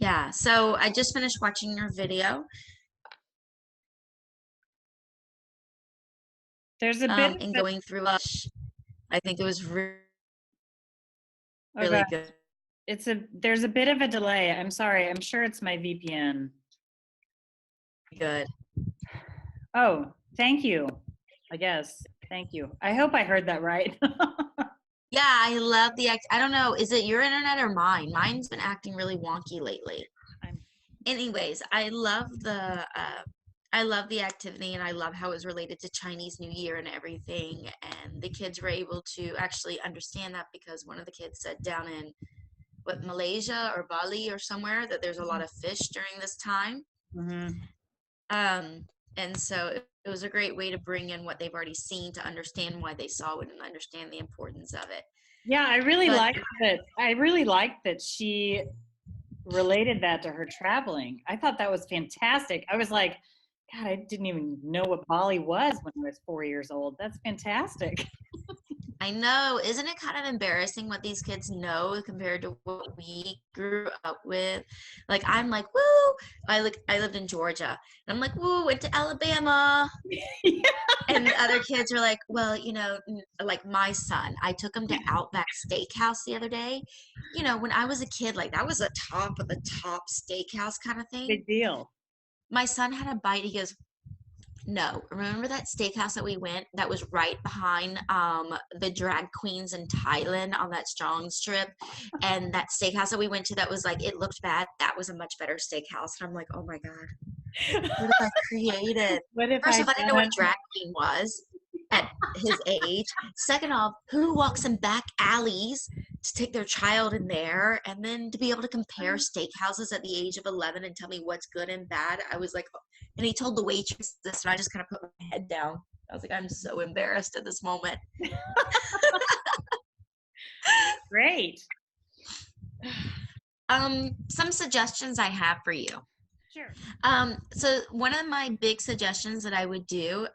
Yeah, so I just finished watching your video, There's a bit of and a going through it. I think it was oh really god, good. there's a bit of a delay. I'm sorry. I'm sure it's my VPN. Good. Oh, thank you. I guess. Thank you. I hope I heard that right. Yeah, I love the act. I don't know, is it your internet or mine? Mine's been acting really wonky lately. I'm Anyways, I love the activity and I love how it was related to Chinese New Year and everything. And the kids were able to actually understand that because one of the kids said down in Malaysia or Bali or somewhere that there's a lot of fish during this time. mhm. Um, and so it was a great way to bring in what they've already seen to understand why they saw it and understand the importance of it. Yeah, I really But liked that. I really liked that she related that to her traveling. I thought that was fantastic. I was like, God, I didn't even know what Bali was when I was 4 years old. That's fantastic. I know, isn't it kind of embarrassing what these kids know compared to what we grew up with? Like I'm like, woo! I lived in Georgia, and I'm like, woo! Went to Alabama, and other kids are like, well, like my son, I took him to Outback Steakhouse the other day. When I was a kid, like that was a top of the top steakhouse kind of thing. Big deal. My son had a bite. He goes, no, remember that steakhouse that we went that was right behind the drag queens in Thailand on that strong strip? And that steakhouse that we went to that was like it looked bad, that was a much better steakhouse. And I'm like, oh my God, what have I created? What have First I off, I didn't know what a done? drag queen was at his age. Second off, who walks in back alleys to take their child in there and then to be able to compare steakhouses at the age of 11 and tell me what's good and bad? I was like, and he told the waitress this, and I just kind of put my head down. I was like, I'm so embarrassed at this moment. Great. Some suggestions I have for you. Sure. So one of my big suggestions that I would do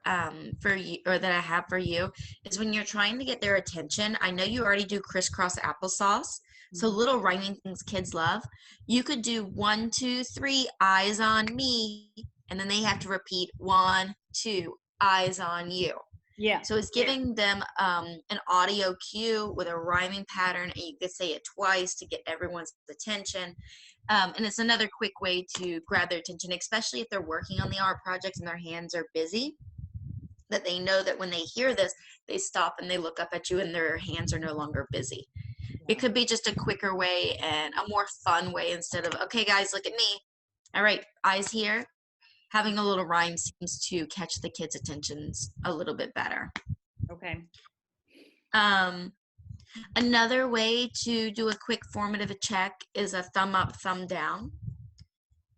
for you, or that I have for you, is when you're trying to get their attention. I know you already do crisscross applesauce, so Mhm. little rhyming things kids love. You could do 1, 2, 3, eyes on me, and then they have to repeat 1, 2, eyes on you. Yeah. So it's giving them an audio cue with a rhyming pattern, and you could say it twice to get everyone's attention. And it's another quick way to grab their attention, especially if they're working on the art project and their hands are busy, that they know that when they hear this, they stop and they look up at you and their hands are no longer busy. It Yeah. could be just a quicker way and a more fun way instead of, okay, guys, look at me. All right, eyes here. Having a little rhyme seems to catch the kids' attentions a little bit better. Okay. Um, Another way to do a quick formative check is a thumb up, thumb down.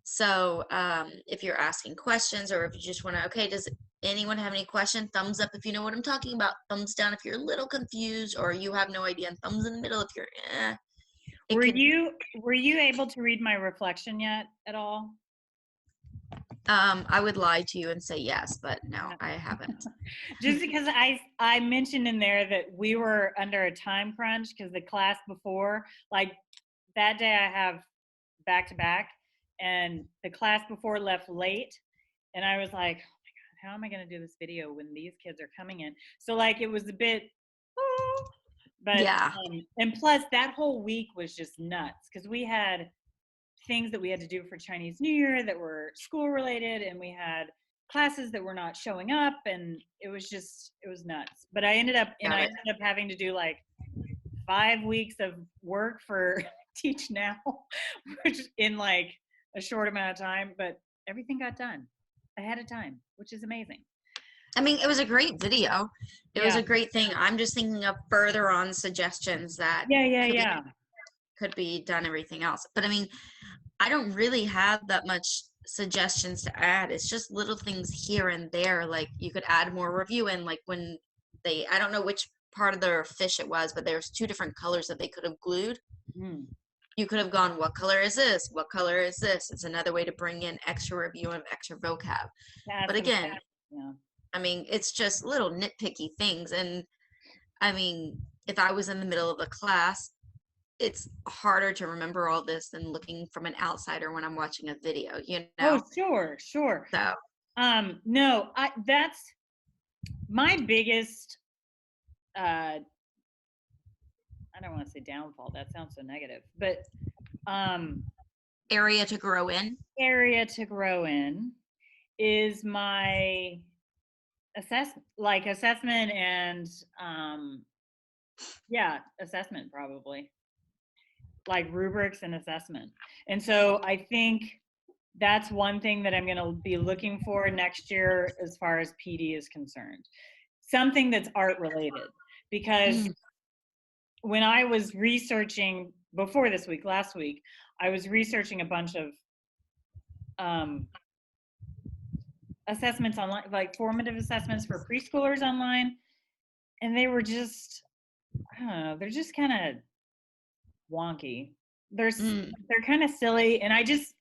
So if you're asking questions or if you just want to, okay, does anyone have any question? Thumbs up if you know what I'm talking about. Thumbs down if you're a little confused or you have no idea. And thumbs in the middle if you're, it Were could, you able to read my reflection yet at all? I would lie to you and say yes, but no, I haven't. Just because I mentioned in there that we were under a time crunch because the class before, like that day I have back to back, and the class before left late, and I was like, oh my God, how am I going to do this video when these kids are coming in? So like it was a bit, but Yeah, and plus that whole week was just nuts because we had things that we had to do for Chinese New Year that were school related, and we had classes that were not showing up, and it was nuts. But got I it. ended up having to do like 5 weeks of work for Teach Now, which in like a short amount of time, but everything got done ahead of time, which is amazing. I mean, it was a great video. It was Yeah, a great thing. I'm just thinking of further on suggestions that yeah, yeah, could be yeah. could be done everything else. But I mean, I don't really have that much suggestions to add. It's just little things here and there. Like you could add more review in, like when I don't know which part of their fish it was, but there's two different colors that they could have glued. Mm, You could have gone, what color is this? What color is this? It's another way to bring in extra review and extra vocab. But that's again, amazing. Yeah. I mean, it's just little nitpicky things. And I mean, if I was in the middle of a class it's harder to remember all this than looking from an outsider when I'm watching a video, you Oh, know? sure, sure. So, No, that's my biggest, uh, I don't want to say downfall. That sounds so negative, but um, area to grow in. area to grow in is my assessment and yeah, assessment probably like rubrics and assessment. And so I think that's one thing that I'm going to be looking for next year as far as PD is concerned. Something that's art related because Mm. when I was researching before this week, last week, I was researching a bunch of um, assessments online, like formative assessments for preschoolers online, and they were just, I don't know, they're just kind of wonky. Mm. They're kind of silly, and I just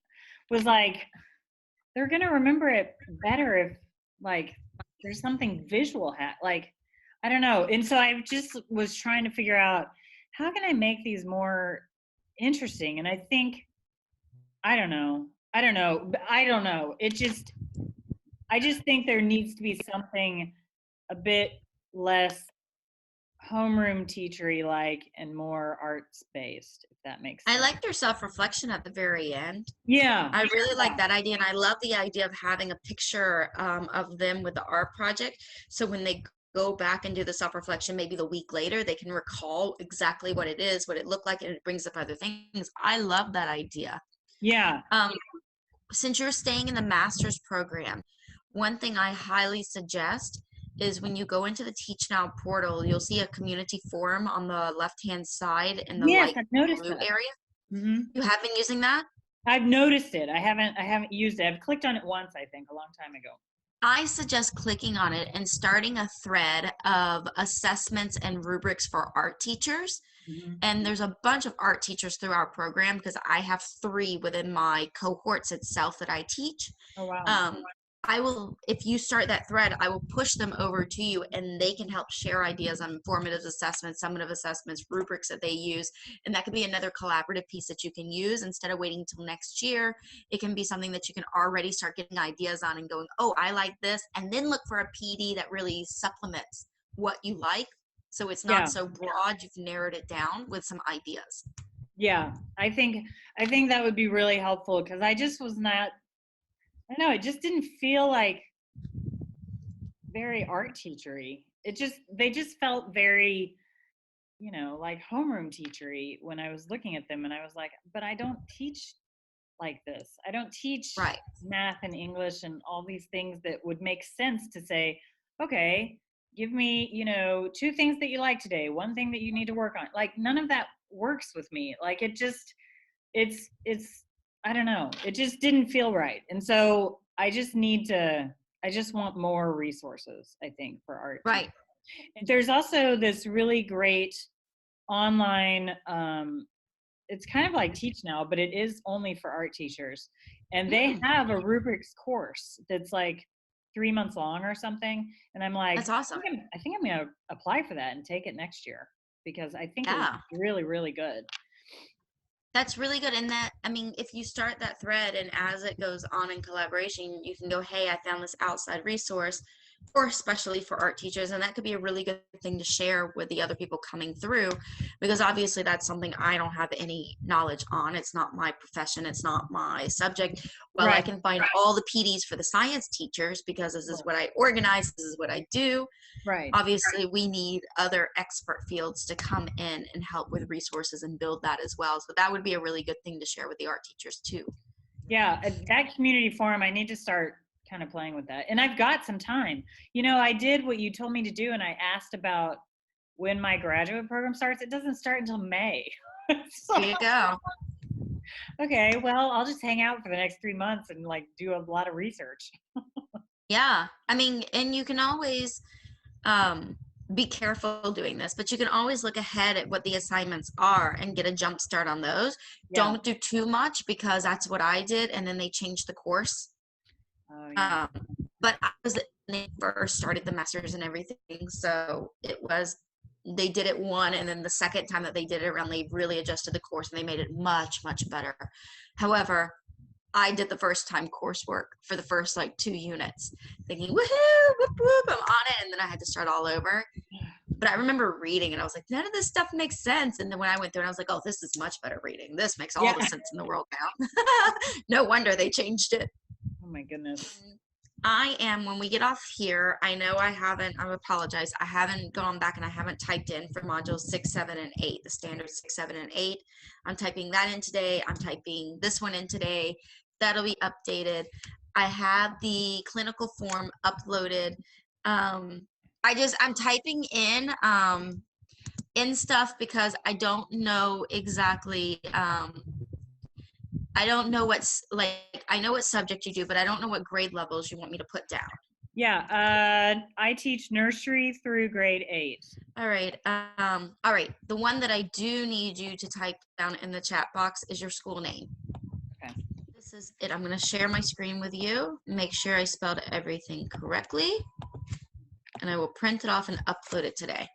was like, they're gonna remember it better if like there's something visual like I don't know. And so I just was trying to figure out how can I make these more interesting. And I think I don't know. I just think there needs to be something a bit less homeroom teachery like and more arts based, if that makes I sense. liked your self-reflection at the very end. Yeah. I really like that idea, and I love the idea of having a picture of them with the art project. So when they go back and do the self-reflection, maybe the week later, they can recall exactly what it is, what it looked like, and it brings up other things. I love that idea. Yeah. Um, since you're staying in the master's program, one thing I highly suggest is when you go into the Teach Now portal, you'll see a community forum on the left-hand side in the Yes, light I've noticed blue that. area. Hmm. You have been using that? I've noticed it. I haven't used it. I've clicked on it once, I think, a long time ago. I suggest clicking on it and starting a thread of assessments and rubrics for art teachers. Hmm. And there's a bunch of art teachers through our program because I have 3 within my cohorts itself that I teach. Oh wow. Um, I will, if you start that thread, I will push them over to you and they can help share ideas on formative assessments, summative assessments, rubrics that they use. And that could be another collaborative piece that you can use instead of waiting until next year. It can be something that you can already start getting ideas on and going, oh, I like this. And then look for a PD that really supplements what you like. So it's not Yeah. so broad, you've narrowed it down with some ideas. Yeah. I think that would be really helpful because I just was not I don't know, it just didn't feel like very art teachery. It just they just felt very, you know, like homeroom teachery when I was looking at them and I was like, but I don't teach like this. I don't teach Right. math and English and all these things that would make sense to say, okay, give me, you know, 2 things that you like today, 1 thing that you need to work on. Like none of that works with me. Like it just it's I don't know. It just didn't feel right. And so I just want more resources, I think, for art. Right. There's also this really great online it's kind of like Teach Now, but it is only for art teachers. And they Mm, have a rubrics course that's like 3 months long or something. And I'm like, that's awesome. I think I'm going to apply for that and take it next year because I think it would Yeah. be really, really good. That's really good. And that, I mean, if you start that thread and as it goes on in collaboration, you can go, hey, I found this outside resource, or especially for art teachers. And that could be a really good thing to share with the other people coming through, because obviously that's something I don't have any knowledge on. It's not my profession, it's not my subject. Well, I Right. can find all the PDs for the science teachers because this is what I organize, this is what I do. Right. Obviously we need other expert fields to come in and help with resources and build that as well, so that would be a really good thing to share with the art teachers too. Yeah. That community forum, I need to start kind of playing with that. And I've got some time. You know, I did what you told me to do and I asked about when my graduate program starts. It doesn't start until May. So, There you go. okay, well, I'll just hang out for the next 3 months and like do a lot of research. Yeah, I mean, and you can always be careful doing this, but you can always look ahead at what the assignments are and get a jump start on those. Yeah. Don't do too much because that's what I did, and then they changed the course. Oh yeah. But I was when they first started the masters and everything, so it was they did it one, and then the second time that they did it around, they really adjusted the course and they made it much, much better. However, I did the first time coursework for the first like 2 units, thinking, woohoo, whoop, whoop, I'm on it. And then I had to start all over. But I remember reading and I was like, none of this stuff makes sense. And then when I went through it, I was like, oh, this is much better reading. This makes all the sense in the world now. No wonder they changed it. Oh my goodness. I am, when we get off here, I know I apologize. I haven't gone back and I haven't typed in for modules 6, 7, and 8, the standard 6, 7, and 8. I'm typing that in today. I'm typing this one in today. That'll be updated. I have the clinical form uploaded. I'm typing in stuff because I don't know exactly, I don't know what's like, I know what subject you do, but I don't know what grade levels you want me to put down. Yeah, I teach nursery through grade 8. All right. All right. The one that I do need you to type down in the chat box is your school name. Okay. This is it. I'm going to share my screen with you. Make sure I spelled everything correctly. And I will print it off and upload it today.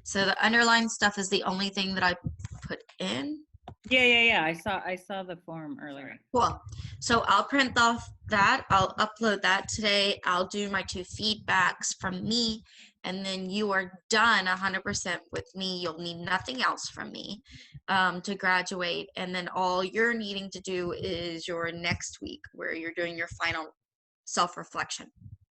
So the underlined stuff is the only thing that I put in. Yeah. I saw the form earlier. Cool. So I'll print off that. I'll upload that today. I'll do my 2 feedbacks from me, and then you are done 100% with me. You'll need nothing else from me to graduate. And then all you're needing to do is your next week, where you're doing your final self-reflection.